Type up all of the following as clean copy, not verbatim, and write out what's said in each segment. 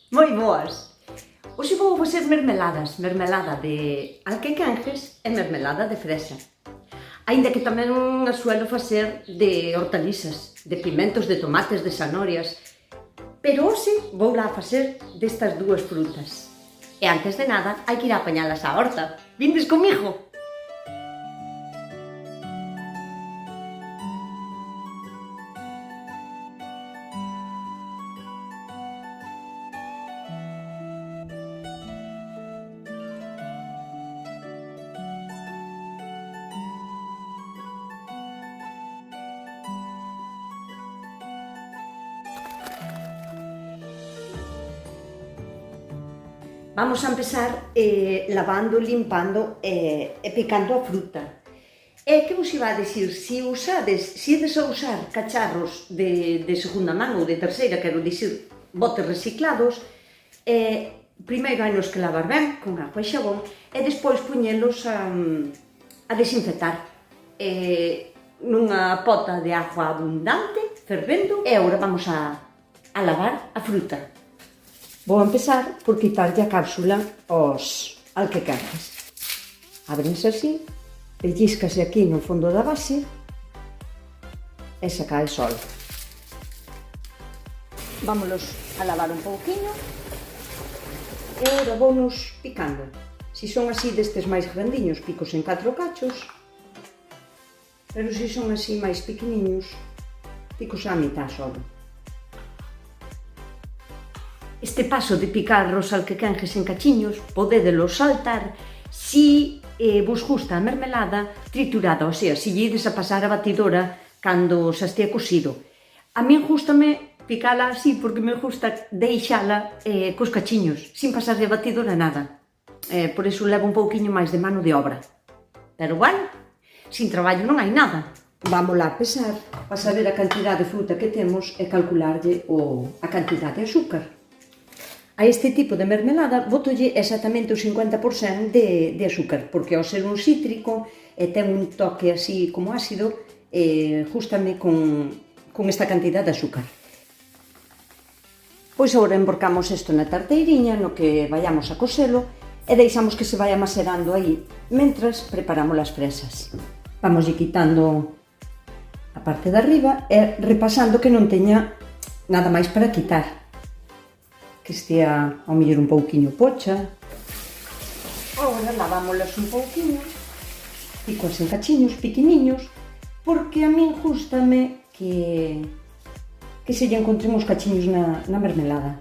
Moi boas! Hoxe vou facer mermeladas, mermelada de alquecanjes e mermelada de fresa. Aínda que tamén as suelo facer de hortalizas, de pimentos, de tomates, de zanorias. Pero hoxe vou lá facer destas dúas frutas. E antes de nada, hai que ir a apañalas á horta. Vindes comigo? Vamos a empezar lavando, limpando e picando a fruta. E que vos iba a dicir, se ides a usar cacharros de segunda man ou de terceira, quero dicir, botes reciclados, primeiro hai nos que lavar ben, con agua e xabón, e despois poñelos a desinfectar nunha pota de agua abundante, fervendo, e agora vamos a lavar a fruta. Vou empezar por quitarlle a cápsula aos alquecanjes. Ábrense así, pellízcase aquí no fondo da base e saca el sol. Vámonos a lavar un pouquiño e agora vounos picando. Se son así destes máis grandiños, picos en 4 cachos, pero se son así máis pequeniños, picos á mitad solo. Este paso de picar os alquecanjes en cachiños podedelos saltar si vos gusta a mermelada triturada, o sea, si lle ides a pasar a batidora cando xa estea cocido. A min gústame picala así porque me gusta deixala cos cachiños, sin pasar de batidora nada. Por iso levo un pouquiño máis de mano de obra. Pero bueno, sin traballo non hai nada. Vamos lá a pesar para saber a cantidad de fruta que temos e calcularlle a cantidad de azúcar. A este tipo de mermelada botolle exactamente o 50% de azúcar, porque ao ser un cítrico ten un toque así como ácido, jústame con esta cantidad de azúcar. Pois agora emborcamos isto na tarteiriña no que vayamos a coselo e deixamos que se vaya macerando aí, mentras preparamos as fresas. Vamoslle quitando a parte de arriba e repasando que non teña nada máis para quitar, que estea ao mellor un pouquiño pocha. Agora lavámolas un pouquiño, picoas en cachiños pequeniños, porque a min gústame que se lle encontren os cachiños na mermelada.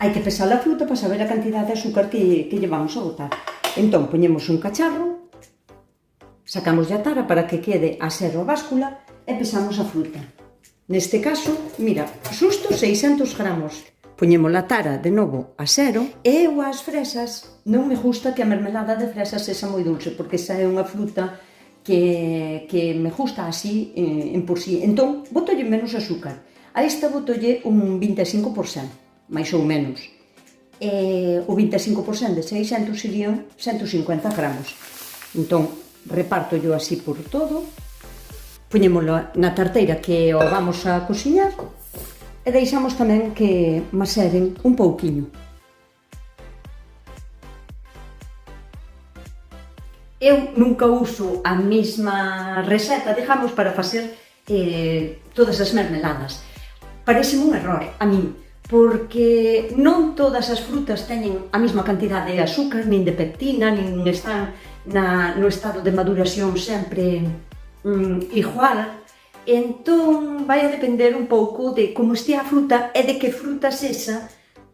Hai que pesar a fruta para saber a cantidad de azúcar que lle vamos a botar. Entón, poñemos un cacharro, sacamos a tara para que quede a ser a báscula e pesamos a fruta. Neste caso, mira, xusto 600 gramos. Poñemos a tara de novo a 0 e eu as fresas non me gusta que a mermelada de fresas sexa moi dulce, porque esa é unha fruta que me gusta así en por sí. Entón, botolle menos azúcar. A esta botolle un 25%, máis ou menos. O 25% de 600 serían 150 gramos. Entón, reparto yo así por todo. Poñémolo na tarteira que o vamos a cociñar e deixamos tamén que maceren un pouquiño. Eu nunca uso a mesma receta, digamos, para facer todas as mermeladas. Pareceme un error a min, porque non todas as frutas teñen a mesma cantidad de azúcar, nin de pectina, nin están no estado de maduración sempre igual. Entón, vai a depender un pouco de como estea a fruta e de que fruta sexa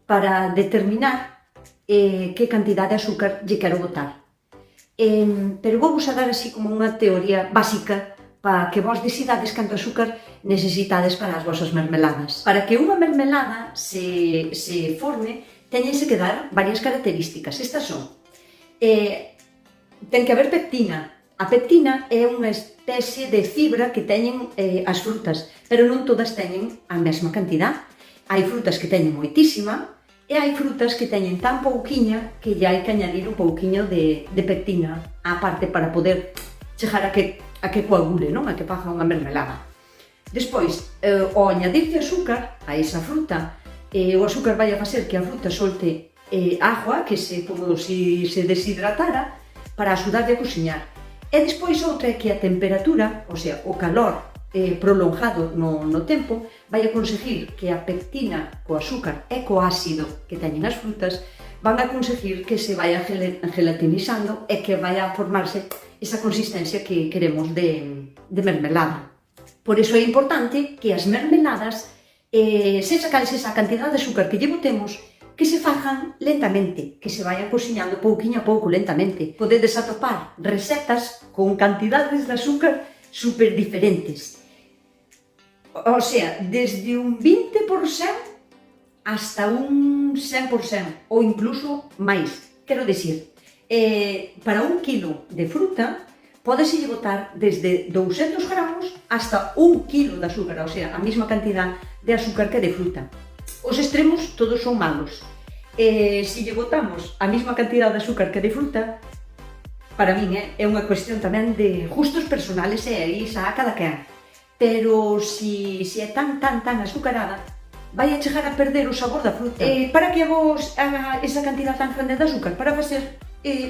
para determinar que cantidad de azúcar lle quero botar. Pero vou vos a dar así como unha teoría básica para que vos decidades canto azúcar necesitades para as vosas mermeladas. Para que unha mermelada se forme, teñense que dar varias características. Estas son: ten que haber pectina. A pectina é unha especie de fibra que teñen as frutas, pero non todas teñen a mesma cantidad. Hai frutas que teñen moitísima e hai frutas que teñen tan pouquiña que lle hai que añadir un pouquiño de pectina á parte para poder chegar a que coagule, non? A que faga unha mermelada. Despois, ao añadirlle azúcar a esa fruta, O azúcar vai a facer que a fruta solte agua, que como se deshidratara, para axudarlle a cociñar. E despois outra é que a temperatura, o sea, o calor prolongado no tempo, vai a conseguir que a pectina co azúcar e co ácido que teñen as frutas van a conseguir que se vaya gelatinizando e que vaya a formarse esa consistencia que queremos de mermelada. Por iso é importante que as mermeladas, sexa cal sexa a cantidad de azúcar que lle botemos, que se fajan lentamente, que se vayan cociñando pouquiño a pouco lentamente. Podedes atopar recetas con cantidades de azúcar super diferentes. O sea, desde un 20% hasta un 100% ou incluso máis. Quero dicir, para un kilo de fruta podese botar desde 200 gramos hasta un kilo de azúcar, o sea, a mesma cantidad de azúcar que de fruta. Os extremos todos son malos. Se lle botamos a mesma cantidad de azúcar que de fruta, para min é unha cuestión tamén de gustos personales e aí xa a cada quen. Pero se é tan azucarada, vai a chegar a perder o sabor da fruta. Para que vos haga esa cantidad tan grande de azúcar? Para facer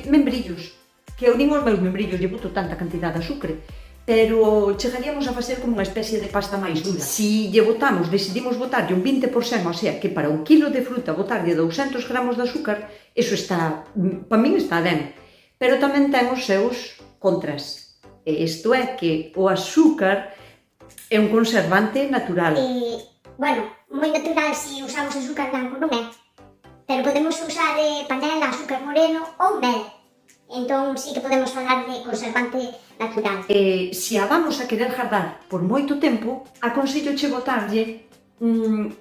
membrillos, que eu nin os meus membrillos lle boto tanta cantidad de azúcar, pero chegaríamos a facer como unha especie de pasta máis dura. Se lle botamos, decidimos botarlle un 20%, o sea, que para un kilo de fruta botarlle 200 gramos de azúcar, eso está, para min está ben, pero tamén ten os seus contras. Isto é que o azúcar é un conservante natural. Bueno, moi natural se usamos azúcar blanco, non é? Pero podemos usar panela, azúcar moreno ou mel. Entón, sí que podemos falar de conservante natural. Se a vamos a querer guardar por moito tempo, aconsello che botarlle un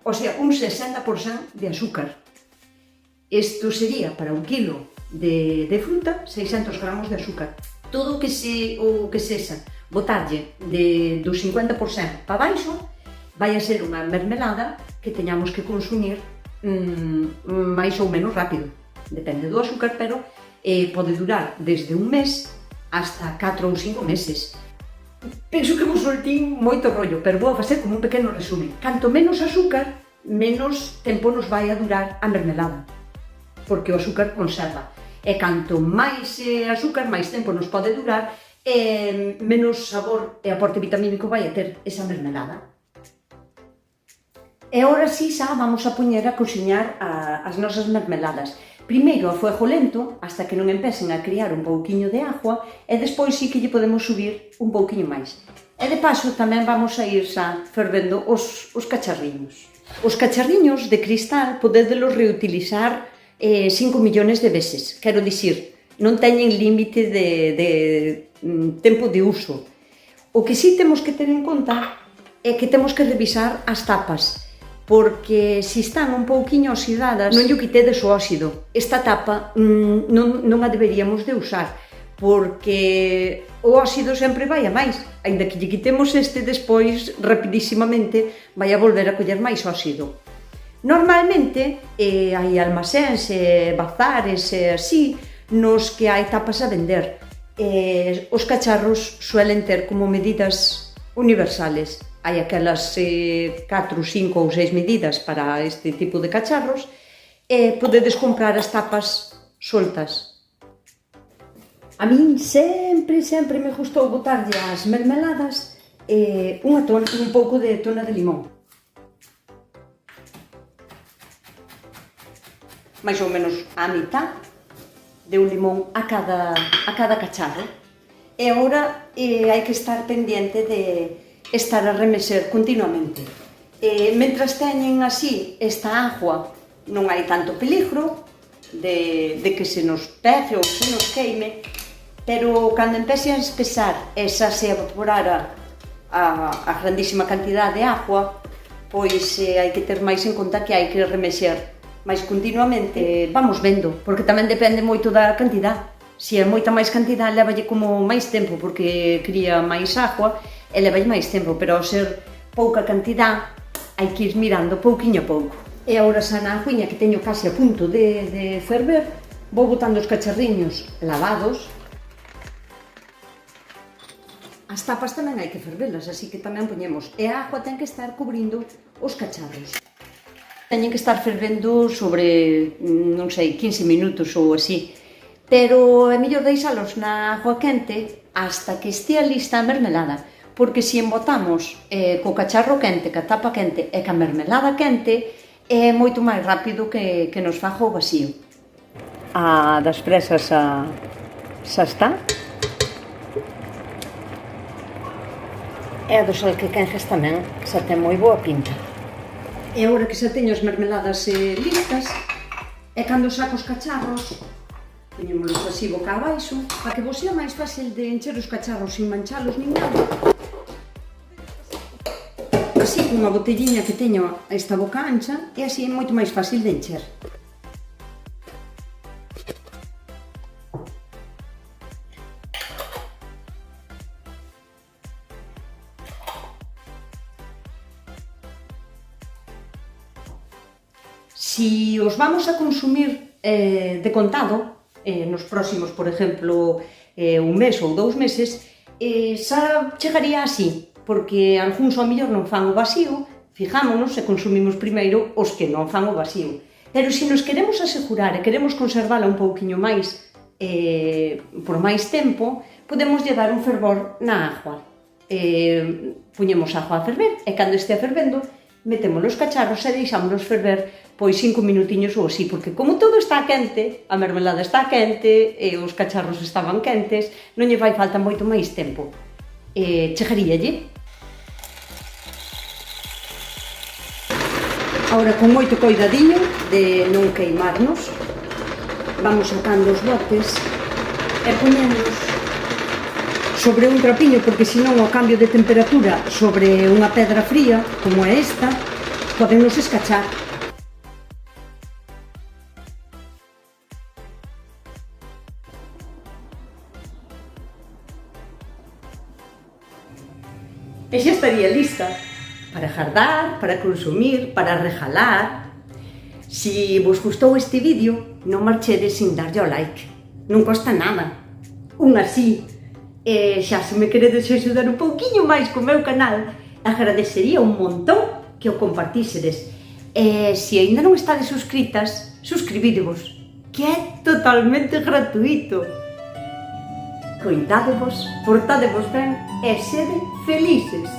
60% de azúcar. Isto sería para un kilo de fruta, 600 gramos de azúcar. Todo o que sexa botarlle do 50% para baixo vai a ser unha mermelada que teñamos que consumir máis ou menos rápido. Depende do azúcar, pero pode durar desde un mes hasta 4 ou 5 meses. Penso que vos soltín moito rollo, pero vou a facer como un pequeno resumen. Canto menos azúcar, menos tempo nos vai a durar a mermelada, porque o azúcar conserva. E canto máis azúcar, máis tempo nos pode durar, menos sabor e aporte vitamínico vai a ter esa mermelada. E agora si xa vamos a poñer a cociñar as nosas mermeladas. Primeiro a fuego lento, hasta que non empecen a criar un pouquiño de agua, e despois sí que lle podemos subir un pouquiño máis. E de paso tamén vamos a ir xa fervendo os cacharriños. Os cacharriños de cristal podedelos reutilizar 5 millones de veces. Quero dicir, non teñen límite de tempo de uso. O que sí temos que ter en conta é que temos que revisar as tapas, porque se están un pouquiño oxidadas, non lle quitedes o óxido. Esta tapa non a deberíamos de usar, porque o óxido sempre vai a máis. Ainda que lle quitemos despois, rapidísimamente, vai a volver a coller máis óxido. Normalmente, hai almaséns, bazares, así, nos que hai tapas a vender. Os cacharros suelen ter como medidas universales. Hai aquelas 4, 5 ou 6 medidas para este tipo de cacharros e podedes comprar as tapas soltas. A min sempre me gustou botarlle as mermeladas un pouco de tona de limón. Mais ou menos a mitad de un limón a cada cacharro. E agora hai que estar pendiente de estar a remexer continuamente. Mentras teñen así esta agua, non hai tanto peligro de que se nos pece ou se nos queime, pero cando empece a espesar e xa se evaporara a grandísima cantidad de agua, pois hai que ter máis en conta que hai que remexer máis continuamente. Vamos vendo, porque tamén depende moito da cantidad. Se é moita máis cantidad, levalle como máis tempo, porque cría máis agua e levalle máis tempo, pero ao ser pouca cantidad, hai que ir mirando pouquiño a pouco. E agora xa na aguiña, que teño case a punto de ferver, vou botando os cacharriños lavados. As tapas tamén hai que fervelas, así que tamén poñemos. E a agua ten que estar cubrindo os cacharros. Teñen que estar fervendo sobre, non sei, 15 minutos ou así. Pero é mellor deixalos na agua quente hasta que estea lista a mermelada, porque se embotamos co cacharro quente, ca tapa quente e ca mermelada quente, é moito máis rápido que nos faga o vacío. A das fresas xa está. E a dos alquequenjes tamén xa ten moi boa pinta. E agora que xa teño as mermeladas listas, e cando saco os cacharros, poñémolos así boca abaixo, para que vos sea máis fácil de encher os cacharros sin manchalos nin nada. Así, cunha botelliña que teño esta boca ancha, e así é moito máis fácil de encher. Si os vamos a consumir de contado, nos próximos, por exemplo, un mes ou 2 meses, xa chegaría así, porque algúns ao mellor non fan o vacío, fijámonos e consumimos primeiro os que non fan o vacío. Pero se nos queremos asegurar e queremos conservala un pouquiño máis, por máis tempo, podemos lle dar un fervor na agua. Puñemos agua a ferver e cando estea fervendo, metemos os cacharros e deixámonos ferver pois 5 minutiños ou así, porque como todo está quente, a mermelada está quente e os cacharros estaban quentes, non lle vai falta moito máis tempo. Chegaríalle. Agora, con moito coidadiño de non queimarnos, vamos sacando os botes e poñemos sobre un trapiño, porque senón ao cambio de temperatura sobre unha pedra fría, como é esta, podennos escachar. E xa estaría lista para jardar, para consumir, para regalar. Si vos gustou este vídeo, non marchedes sin darlle ao like. Non costa nada. Un así. E xa se me queredes axudar un pouquiño máis co meu canal, agradecería un montón que o compartísedes. E se aínda non estades suscritas, suscribidevos, que é totalmente gratuito. Coidádevos, portádevos ben e sede felices.